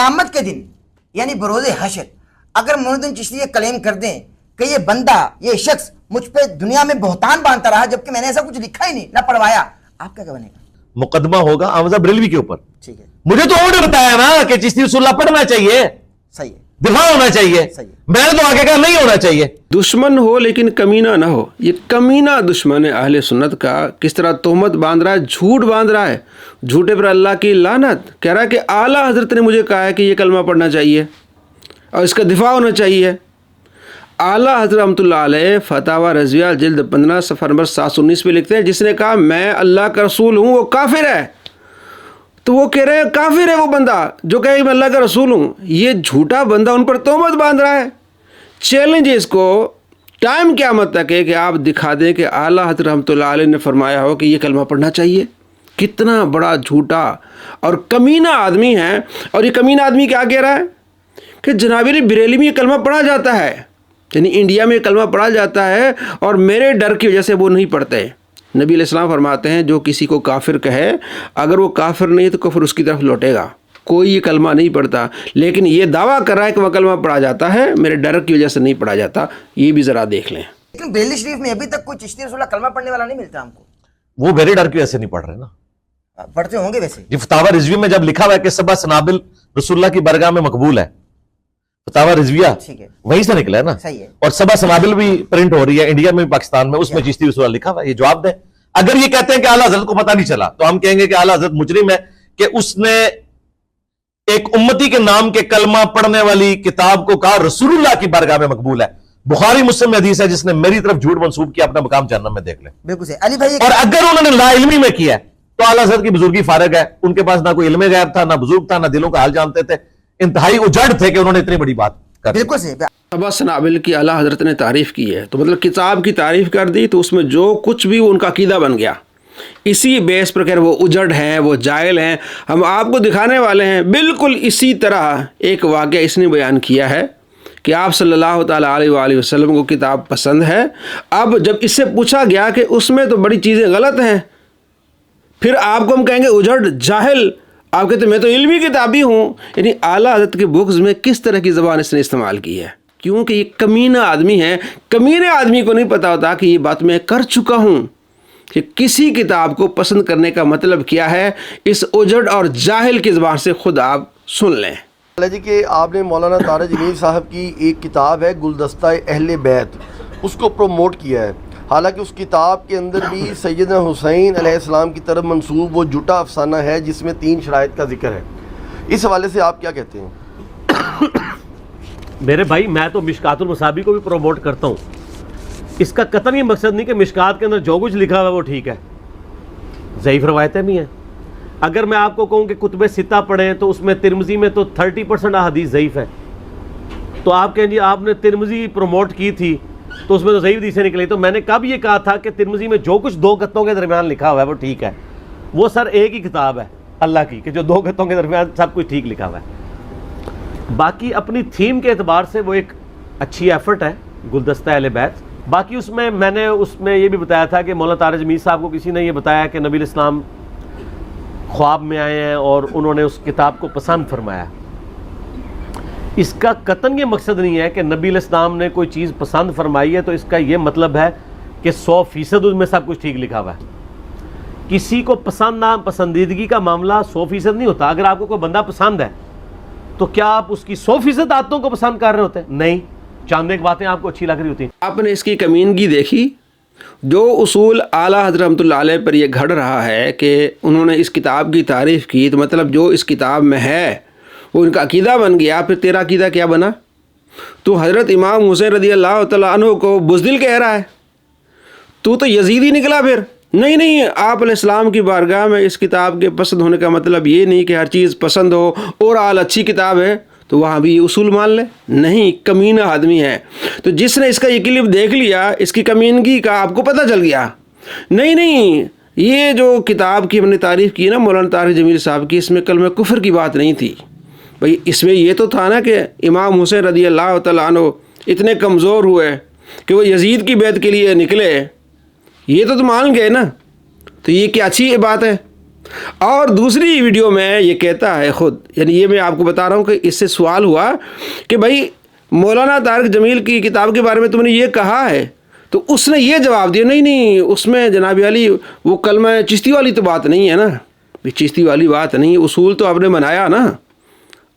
قیامت کے دن یعنی بروز حشر اگر معین الدین چشتی یہ کلیم کر دیں کہ یہ بندہ یہ شخص مجھ پہ دنیا میں بہتان باندھتا رہا جبکہ میں نے ایسا کچھ لکھا ہی نہیں نہ پڑھوایا، آپ کیا بنے گا؟ مقدمہ ہوگا احمد بریلوی کے اوپر. ٹھیک ہے، مجھے تو اور نے بتایا نا کہ چشتی رسول اللہ پڑھنا چاہیے، صحیح ہے، دفاع ہونا چاہیے. میں نے تو آگے کہا نہیں ہونا چاہیے. دشمن ہو لیکن کمینہ نہ ہو. یہ کمینہ دشمن ہے اہل سنت کا. کس طرح تہمت باندھ رہا ہے، جھوٹ باندھ رہا ہے، جھوٹے پر اللہ کی لعنت. کہہ رہا ہے کہ اعلیٰ حضرت نے مجھے کہا ہے کہ یہ کلمہ پڑھنا چاہیے اور اس کا دفاع ہونا چاہیے. اعلیٰ حضرت رحمۃ اللہ علیہ فتاوی رضویہ جلد 15 صفحہ نمبر 719 پہ لکھتے ہیں جس نے کہا میں اللہ کا رسول ہوں وہ کافر ہے. تو وہ کہہ رہے ہیں کافر ہے وہ بندہ جو کہے میں اللہ کا رسول ہوں. یہ جھوٹا بندہ ان پر تہمت باندھ رہا ہے. چیلنج ہے اس کو ٹائم قیامت تک ہے کہ آپ دکھا دیں کہ اعلیٰ حضرت رحمۃ اللہ علیہ نے فرمایا ہو کہ یہ کلمہ پڑھنا چاہیے. کتنا بڑا جھوٹا اور کمینہ آدمی ہے. اور یہ کمینہ آدمی کیا کہہ رہا ہے کہ جناب علی بریلی میں یہ کلمہ پڑھا جاتا ہے، یعنی انڈیا میں یہ کلمہ پڑھا جاتا ہے اور میرے ڈر کی وجہ سے وہ نہیں پڑھتے. نبی علیہ السلام فرماتے ہیں جو کسی کو کافر کہے اگر وہ کافر نہیں ہے تو کفر اس کی طرف لوٹے گا. کوئی یہ کلمہ نہیں پڑھتا لیکن یہ دعویٰ کر رہا ہے کہ وہ کلمہ پڑھا جاتا ہے، میرے ڈر کی وجہ سے نہیں پڑھا جاتا. یہ بھی ذرا دیکھ لیں. لیکن بریلی شریف میں ابھی تک کوئی چشتی رسول اللہ کلمہ پڑھنے والا نہیں ملتا ہم کو. وہ میرے ڈر کی وجہ سے نہیں پڑھ رہے نا. پڑھتے ہوں گے ویسے. یہ فتاوی رضویہ میں جب لکھا ہوا ہے کہ سبع سنابل رسول اللہ کی برگاہ میں مقبول ہے، فتاوی رضویہ وہیں سے نکلا ہے نا. صحیح ہے. اور سبع سنابل بھی پرنٹ ہو رہی ہے انڈیا میں پاکستان میں، اس میں چشتی رسول اللہ لکھا ہوا ہے. یہ جواب دیں. اگر یہ کہتے ہیں کہ اعلیٰ حضرت کو پتہ نہیں چلا تو ہم کہیں گے کہ اعلیٰ حضرت مجرم ہے کہ اس نے ایک امتی کے نام کے کلمہ پڑھنے والی کتاب کو کہا رسول اللہ کی بارگاہ میں مقبول ہے. بخاری مسلم میں حدیث ہے جس نے میری طرف جھوٹ منسوب کیا اپنا مقام جہنم میں دیکھ لیں. بالکل صحیح. علی بھائی اور اگر انہوں نے لا علمی میں کیا ہے تو اعلیٰ حضرت کی بزرگی فارغ ہے. ان کے پاس نہ کوئی علم غیب تھا، نہ بزرگ تھا، نہ دلوں کا حال جانتے تھے. انتہائی اجڑ تھے کہ انہوں نے اتنی بڑی بات کر دی. بالکل صحیح. سبع سنابل کی اعلیٰ حضرت نے تعریف کی ہے تو مطلب کتاب کی تعریف کر دی تو اس میں جو کچھ بھی ان کا عقیدہ بن گیا اسی بیس پر کہ وہ اجڑ ہیں، وہ جاہل ہیں. ہم آپ کو دکھانے والے ہیں بالکل اسی طرح ایک واقعہ اس نے بیان کیا ہے کہ آپ صلی اللہ تعالیٰ علیہ وآلہ وسلم کو کتاب پسند ہے. اب جب اس سے پوچھا گیا کہ اس میں تو بڑی چیزیں غلط ہیں، پھر آپ کو ہم کہیں گے اجڑ جاہل. آپ کہتے ہیں میں تو علمی کتابی ہوں. یعنی اعلیٰ حضرت کے بغض میں کس طرح کی زبان اس نے استعمال کی ہے. کیونکہ یہ کمینہ آدمی ہے. کمینے آدمی کو نہیں پتا ہوتا کہ یہ بات میں کر چکا ہوں کہ کسی کتاب کو پسند کرنے کا مطلب کیا ہے. اس اجڑ اور جاہل کی زبان سے خود آپ سن لیں. جی کہ آپ نے مولانا طارق جمیل صاحب کی ایک کتاب ہے گلدستہ اہل بیت، اس کو پروموٹ کیا ہے. حالانکہ اس کتاب کے اندر بھی سیدنا حسین علیہ السلام کی طرف منسوب وہ جھوٹا افسانہ ہے جس میں 3 شرائط کا ذکر ہے. اس حوالے سے آپ کیا کہتے ہیں؟ میرے بھائی میں تو مشکات المصابیح کو بھی پروموٹ کرتا ہوں. اس کا قطعاً یہ مقصد نہیں کہ مشکات کے اندر جو کچھ لکھا ہوا ہے وہ ٹھیک ہے. ضعیف روایتیں بھی ہیں. اگر میں آپ کو کہوں کہ کتب ستہ پڑھیں تو اس میں ترمذی میں تو 30% احادیث ضعیف ہے. تو آپ کہیں جی آپ نے ترمذی پروموٹ کی تھی تو اس میں تو ضعیف حدیثیں نکلی. تو میں نے کب یہ کہا تھا کہ ترمذی میں جو کچھ 2 گتوں کے درمیان لکھا ہوا ہے وہ ٹھیک ہے. وہ سر ایک ہی کتاب ہے اللہ کی کہ جو 2 گتوں کے درمیان سب کچھ ٹھیک لکھا ہوا ہے. باقی اپنی تھیم کے اعتبار سے وہ ایک اچھی ایفرٹ ہے گلدستہ اہل بیت. باقی اس میں یہ بھی بتایا تھا کہ مولانا طارق جمیل صاحب کو کسی نے یہ بتایا کہ نبی الاسلام خواب میں آئے ہیں اور انہوں نے اس کتاب کو پسند فرمایا. اس کا قطعاً یہ مقصد نہیں ہے کہ نبی الاسلام نے کوئی چیز پسند فرمائی ہے تو اس کا یہ مطلب ہے کہ 100% اس میں سب کچھ ٹھیک لکھا ہوا ہے. کسی کو پسند نہ پسندیدگی کا معاملہ 100% نہیں ہوتا. اگر آپ کو کوئی بندہ پسند ہے تو کیا آپ اس کی 100% عادتوں کو پسند کر رہے ہوتے ہیں؟ نہیں. چاند ایک باتیں آپ کو اچھی لگ رہی ہوتی ہیں. آپ نے اس کی کمینگی دیکھی. جو اصول اعلیٰ حضرت رحمۃ اللہ علیہ پر یہ گھڑ رہا ہے کہ انہوں نے اس کتاب کی تعریف کی تو مطلب جو اس کتاب میں ہے وہ ان کا عقیدہ بن گیا. پھر تیرا عقیدہ کیا بنا؟ تو حضرت امام حسین رضی اللہ تعالیٰ عنہ کو بزدل کہہ رہا ہے. تو یزیدی نکلا. پھر نہیں آپ علیہ السلام کی بارگاہ میں اس کتاب کے پسند ہونے کا مطلب یہ نہیں کہ ہر چیز پسند ہو اور اچھی کتاب ہے تو وہاں بھی یہ اصول مان لے. نہیں، کمینہ آدمی ہے. تو جس نے اس کا یہ کلپ دیکھ لیا اس کی کمینگی کا آپ کو پتہ چل گیا. نہیں یہ جو کتاب کی ہم نے تعریف کی نا مولانا طارق جمیل صاحب کی، اس میں کلمہ کفر کی بات نہیں تھی بھائی. اس میں یہ تو تھا نا کہ امام حسین رضی اللہ تعالیٰ عنہ اتنے کمزور ہوئے کہ وہ یزید کی بیعت کے لیے نکلے. یہ تو مان گئے نا. تو یہ کیا اچھی بات ہے؟ اور دوسری ویڈیو میں یہ کہتا ہے خود، یعنی یہ میں آپ کو بتا رہا ہوں کہ اس سے سوال ہوا کہ بھائی مولانا طارق جمیل کی کتاب کے بارے میں تم نے یہ کہا ہے، تو اس نے یہ جواب دیا نہیں اس میں جناب علی وہ کلمہ چشتی والی تو بات نہیں ہے نا، چشتی والی بات نہیں، اصول تو آپ نے بنایا نا،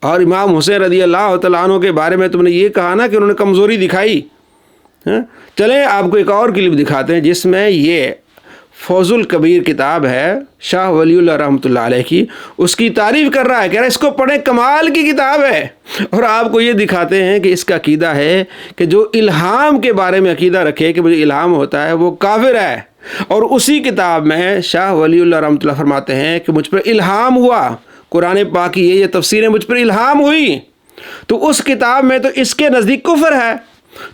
اور امام حسین رضی اللہ تعالیٰ عنہ کے بارے میں تم نے یہ کہا نا کہ انہوں نے کمزوری دکھائی۔ چلیں آپ کو ایک اور کلپ دکھاتے ہیں جس میں یہ فوز الکبیر کتاب ہے شاہ ولی اللہ رحمۃ اللہ علیہ کی، اس کی تعریف کر رہا ہے، کہہ رہا ہے اس کو پڑھیں کمال کی کتاب ہے، اور آپ کو یہ دکھاتے ہیں کہ اس کا عقیدہ ہے کہ جو الہام کے بارے میں عقیدہ رکھے کہ مجھے الہام ہوتا ہے وہ کافر ہے، اور اسی کتاب میں شاہ ولی اللہ رحمۃ اللہ فرماتے ہیں کہ مجھ پر الہام ہوا، قرآن پاک کی یہ تفسیریں مجھ پر الہام ہوئی، تو اس کتاب میں تو اس کے نزدیک کفر ہے،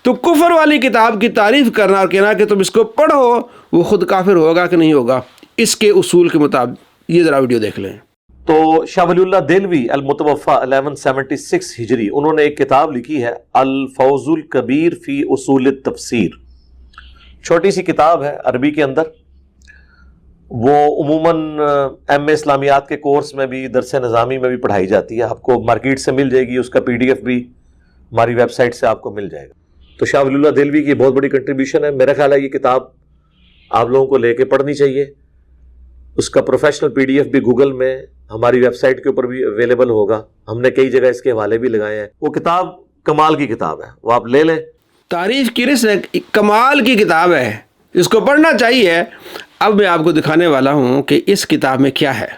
تو کفر والی کتاب کی تعریف کرنا اور کہنا کہ تم اس کو پڑھو وہ خود کافر ہوگا کہ نہیں ہوگا اس کے اصول کے مطابق۔ یہ ذرا ویڈیو دیکھ لیں۔ تو شاہ ولی اللہ دہلوی المتوفا 1176 ہجری، انہوں نے ایک کتاب لکھی ہے الفوز الکبیر فی اصول التفسیر، چھوٹی سی کتاب ہے عربی کے اندر، وہ عموماً ایم اے اسلامیات کے کورس میں بھی درس نظامی میں بھی پڑھائی جاتی ہے، آپ کو مارکیٹ سے مل جائے گی، اس کا پی ڈی ایف بھی ہماری ویب سائٹ سے آپ کو مل جائے گا۔ تو شاہ ولی اللہ دہلوی کی بہت بڑی کنٹریبیوشن ہے، میرا خیال ہے یہ کتاب آپ لوگوں کو لے کے پڑھنی چاہیے، اس کا پروفیشنل پی ڈی ایف بھی گوگل میں ہماری ویب سائٹ کے اوپر بھی اویلیبل ہوگا، ہم نے کئی جگہ اس کے حوالے بھی لگائے ہیں، وہ کتاب کمال کی کتاب ہے، وہ آپ لے لیں۔ تعریف کی رس کمال کی کتاب ہے، اس کو پڑھنا چاہیے۔ اب میں آپ کو دکھانے والا ہوں کہ اس کتاب میں کیا ہے۔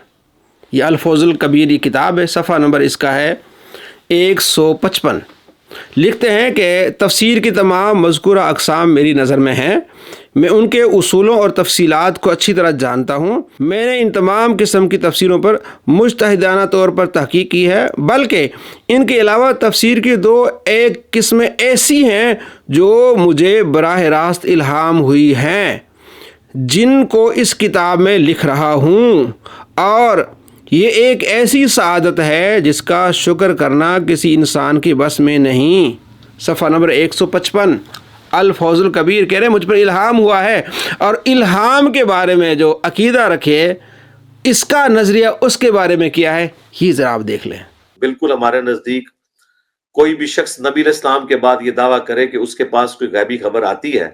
یہ الفوز الکبیر یہ کتاب ہے، صفحہ نمبر اس کا ہے 155۔ لکھتے ہیں کہ تفسیر کی تمام مذکورہ اقسام میری نظر میں ہیں، میں ان کے اصولوں اور تفصیلات کو اچھی طرح جانتا ہوں، میں نے ان تمام قسم کی تفسیروں پر مجتہدانہ طور پر تحقیق کی ہے، بلکہ ان کے علاوہ تفسیر کی دو ایک قسمیں ایسی ہیں جو مجھے براہ راست الہام ہوئی ہیں، جن کو اس کتاب میں لکھ رہا ہوں، اور یہ ایک ایسی سعادت ہے جس کا شکر کرنا کسی انسان کی بس میں نہیں۔ صفحہ نمبر 155 الفوز الکبیر کہہ رہے ہیں مجھ پر الہام ہوا ہے، اور الہام کے بارے میں جو عقیدہ رکھے اس کا نظریہ اس کے بارے میں کیا ہے، یہ ذرا آپ دیکھ لیں۔ بالکل ہمارے نزدیک کوئی بھی شخص نبی علیہ السلام کے بعد یہ دعویٰ کرے کہ اس کے پاس کوئی غیبی خبر آتی ہے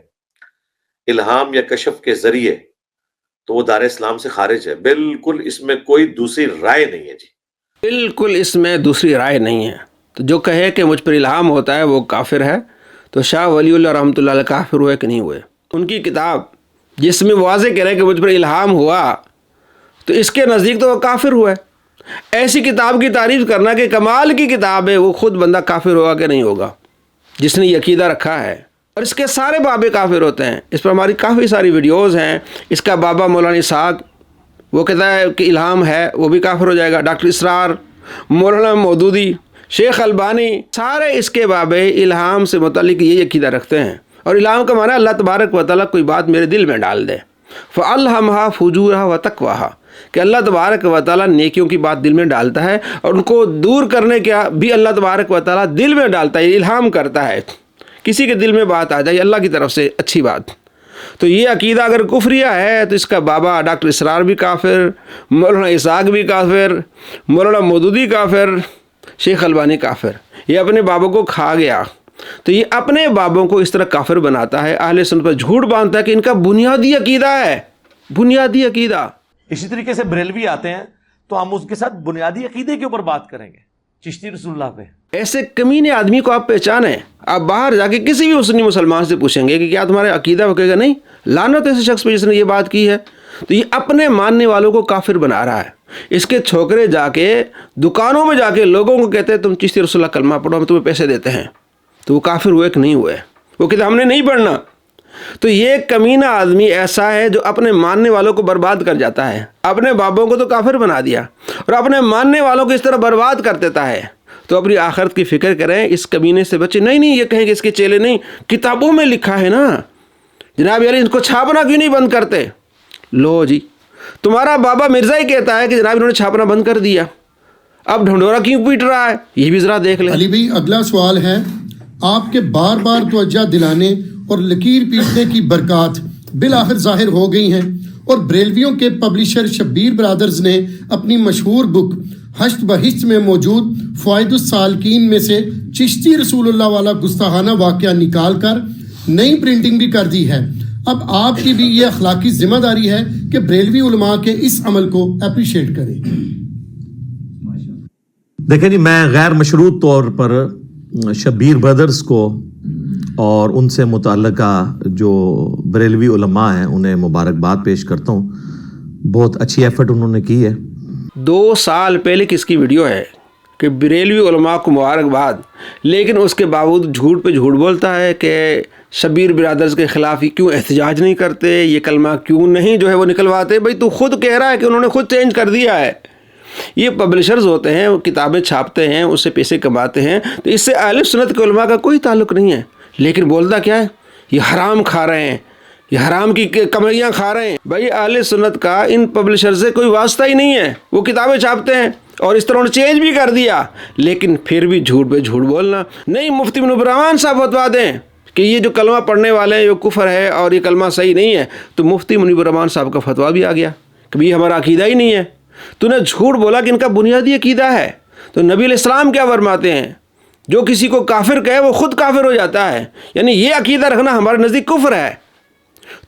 الہام یا کشف کے ذریعے، تو وہ دار اسلام سے خارج ہے، بالکل اس میں کوئی دوسری رائے نہیں ہے جی، بالکل اس میں دوسری رائے نہیں ہے۔ تو جو کہے کہ مجھ پر الہام ہوتا ہے وہ کافر ہے۔ تو شاہ ولی اللہ رحمۃ اللہ علیہ کافر ہوئے کہ نہیں ہوئے؟ ان کی کتاب جس میں واضح کہہ رہے کہ مجھ پر الہام ہوا، تو اس کے نزدیک تو وہ کافر ہوئے۔ ایسی کتاب کی تعریف کرنا کہ کمال کی کتاب ہے، وہ خود بندہ کافر ہوگا کہ نہیں ہوگا جس نے یہ عقیدہ رکھا ہے، اور اس کے سارے بابے کافر ہوتے ہیں۔ اس پر ہماری کافی ساری ویڈیوز ہیں۔ اس کا بابا مولانا اسحاق وہ کہتا ہے کہ الہام ہے، وہ بھی کافر ہو جائے گا۔ ڈاکٹر اسرار، مولانا مودودی، شیخ البانی، سارے اس کے بابے الہام سے متعلق یہی عقیدہ رکھتے ہیں، اور الہام کا معنی اللہ تبارک و تعالیٰ کوئی بات میرے دل میں ڈال دے، فَأَلْهَمْهَا فُجُورَهَا وَتَقْوَاهَا، کہ اللہ تبارک و تعالیٰ نیکیوں کی بات دل میں ڈالتا ہے، اور ان کو دور کرنے کا بھی اللہ تبارک و تعالیٰ دل میں ڈالتا ہے، الہام کرتا ہے۔ کسی کے دل میں بات آ جائے اللہ کی طرف سے اچھی بات، تو یہ عقیدہ اگر کفریہ ہے تو اس کا بابا ڈاکٹر اسرار بھی کافر، مولانا اسحاق بھی کافر، مولانا مودودی کافر، شیخ البانی کافر، یہ اپنے بابوں کو کھا گیا۔ تو یہ اپنے بابوں کو اس طرح کافر بناتا ہے، اہل سنت پر جھوٹ باندھتا ہے کہ ان کا بنیادی عقیدہ ہے، بنیادی عقیدہ۔ اسی طریقے سے بریلوی آتے ہیں تو ہم اس کے ساتھ بنیادی عقیدے کے اوپر بات کریں گے، چشتی رسول اللہ پہ۔ ایسے کمینے آدمی کو آپ پہچانیں، آپ باہر جا کے کسی بھی سنی مسلمان سے پوچھیں گے کہ کیا تمہارا عقیدہ، وہ کہے گا نہیں، لعنت ایسے شخص پہ جس نے یہ بات کی ہے۔ تو یہ اپنے ماننے والوں کو کافر بنا رہا ہے۔ اس کے چھوکرے جا کے دکانوں میں جا کے لوگوں کو کہتے ہیں تم چشتی رسول اللہ کلمہ پڑھو، ہم تمہیں پیسے دیتے ہیں، تو وہ کافر ہوئے کہ نہیں ہوئے؟ وہ کہتے ہم نے نہیں پڑھنا۔ تو یہ کمینہ آدمی ایسا ہے جو اپنے ماننے والوں کو برباد کر جاتا ہے، اپنے بابوں کو تو کافر بنا دیا اور اپنے ماننے والوں کو اس طرح برباد کر دیتا ہے۔ تو اپنی آخرت کی فکر کریں، اس کمینے سے بچے۔ نہیں یہ کہیں کہ اس کے چیلے نہیں، کتابوں میں لکھا ہے نا جناب علی، ان کو چھاپنا کیوں نہیں بند کرتے؟ لو جی، تمہارا بابا مرزا ہی کہتا ہے کہ جناب انہوں نے چھاپنا بند کر دیا، اب ڈھنڈورا کیوں پیٹ رہا ہے؟ یہ بھی ذرا دیکھ لیں۔ علی بھائی اگلا سوال ہے، آپ کے بار بار توجہ دلانے اور لکیر پیٹنے کی برکات بالآخر ظاہر ہو گئی ہیں، اور بریلویوں کے پبلشر شبیر برادرز نے اپنی مشہور بک ہشت بہشت میں موجود فوائد السالکین میں سے چشتی رسول اللہ والا گستاخانہ واقعہ نکال کر نئی پرنٹنگ بھی کر دی ہے۔ اب آپ کی بھی یہ اخلاقی ذمہ داری ہے کہ بریلوی علماء کے اس عمل کو اپریشیٹ کریں۔ دیکھیں جی، میں غیر مشروط طور پر شبیر بردرز کو اور ان سے متعلقہ جو بریلوی علماء ہیں انہیں مبارکباد پیش کرتا ہوں۔ بہت اچھی ایفرٹ انہوں نے کی ہے۔ 2 سال پہلے کس کی ویڈیو ہے کہ بریلوی علماء کو مبارکباد، لیکن اس کے باوجود جھوٹ پہ جھوٹ بولتا ہے کہ شبیر برادرز کے خلاف ہی کیوں احتجاج نہیں کرتے، یہ کلمہ کیوں نہیں جو ہے وہ نکلواتے۔ بھائی تو خود کہہ رہا ہے کہ انہوں نے خود چینج کر دیا ہے۔ یہ پبلشرز ہوتے ہیں، وہ کتابیں چھاپتے ہیں، اس سے پیسے کماتے ہیں، تو اس سے اہل سنت کے علماء کا کوئی تعلق نہیں ہے۔ لیکن بولتا کیا ہے؟ یہ حرام کھا رہے ہیں، یہ حرام کی کمائیاں کھا رہے ہیں۔ بھائی اہل سنت کا ان پبلشر سے کوئی واسطہ ہی نہیں ہے، وہ کتابیں چھاپتے ہیں اور اس طرح انہوں نے چینج بھی کر دیا، لیکن پھر بھی جھوٹ پہ جھوٹ بولنا۔ نہیں، مفتی منیب الرحمان صاحب فتویٰ دیں کہ یہ جو کلمہ پڑھنے والے ہیں یہ کفر ہے اور یہ کلمہ صحیح نہیں ہے، تو مفتی منیب الرحمان صاحب کا فتویٰ بھی آ گیا کہ یہ ہمارا عقیدہ ہی نہیں ہے۔ تو نے جھوٹ بولا کہ ان کا بنیادی عقیدہ ہے۔ تو نبی علیہ السلام کیا فرماتے ہیں؟ جو کسی کو کافر کہے وہ خود کافر ہو جاتا ہے، یعنی یہ عقیدہ رکھنا ہمارے نزدیک کفر ہے۔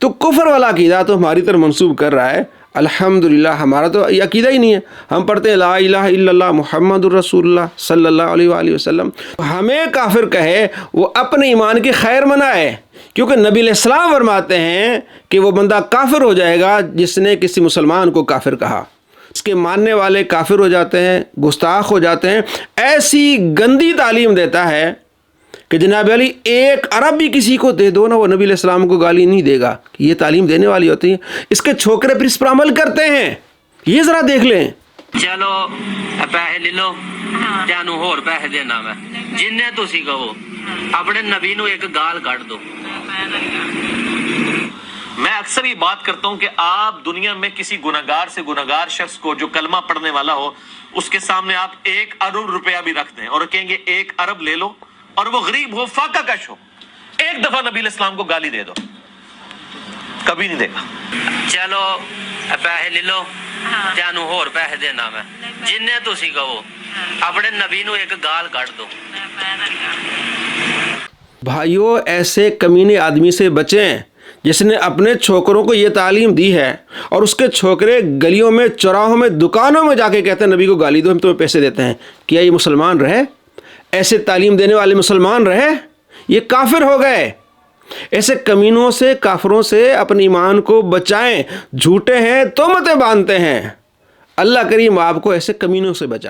تو کفر والا عقیدہ تو ہماری طرف منسوب کر رہا ہے۔ الحمدللہ ہمارا تو یہ عقیدہ ہی نہیں ہے۔ ہم پڑھتے ہیں لا الہ الا اللہ محمد الرسول اللہ صلی اللہ علیہ وآلہ وسلم۔ ہمیں کافر کہے وہ اپنے ایمان کی خیر منائے، کیونکہ نبی علیہ السلام فرماتے ہیں کہ وہ بندہ کافر ہو جائے گا جس نے کسی مسلمان کو کافر کہا، اس کے ماننے والے کافر ہو جاتے ہیں، گستاخ ہو جاتے ہیں۔ ایسی گندی تعلیم دیتا ہے کہ جناب علی 1 ارب بھی کسی کو دے دو نا، وہ نبی علیہ السلام کو گالی نہیں دے گا۔ یہ تعلیم دینے والی ہوتی ہے۔ اس کے چھوکرے پھر اس پر عمل کرتے ہیں، یہ ذرا دیکھ لیں۔ چلو پیسے لے لو، تینوں ہور پیسے دینا میں، جن تسی کہو اپنے نبی نو ایک گال کٹ دو۔ میں اکثر یہ بات کرتا ہوں کہ آپ دنیا میں کسی گناہگار سے گناہگار شخص کو جو کلمہ پڑھنے والا ہو، اس کے سامنے آپ 1 ارب روپیہ بھی رکھ دیں اور کہیں گے 1 ارب لے لو، اور وہ غریب ہو، فاقہ کش ہو، ایک دفعہ نبی علیہ السلام کو گالی دے دو، کبھی نہیں دے گا۔ چلو پیسے لے لو، تینوں ہور پیسے دینا میں، جن تسی کہو اپنے نبی نو ایک گال کٹ دو۔ بھائیو، ایسے کمینے آدمی سے بچیں جس نے اپنے چھوکروں کو یہ تعلیم دی ہے، اور اس کے چھوکرے گلیوں میں، چوراہوں میں، دکانوں میں جا کے کہتے ہیں نبی کو گالی دو، ہم تمہیں پیسے دیتے ہیں۔ کیا یہ مسلمان رہے؟ ایسے تعلیم دینے والے مسلمان رہے؟ یہ کافر ہو گئے۔ ایسے کمینوں سے، کافروں سے اپنے ایمان کو بچائیں۔ جھوٹے ہیں، تہمتیں باندھتے ہیں۔ اللہ کریم آپ کو ایسے کمینوں سے بچائے۔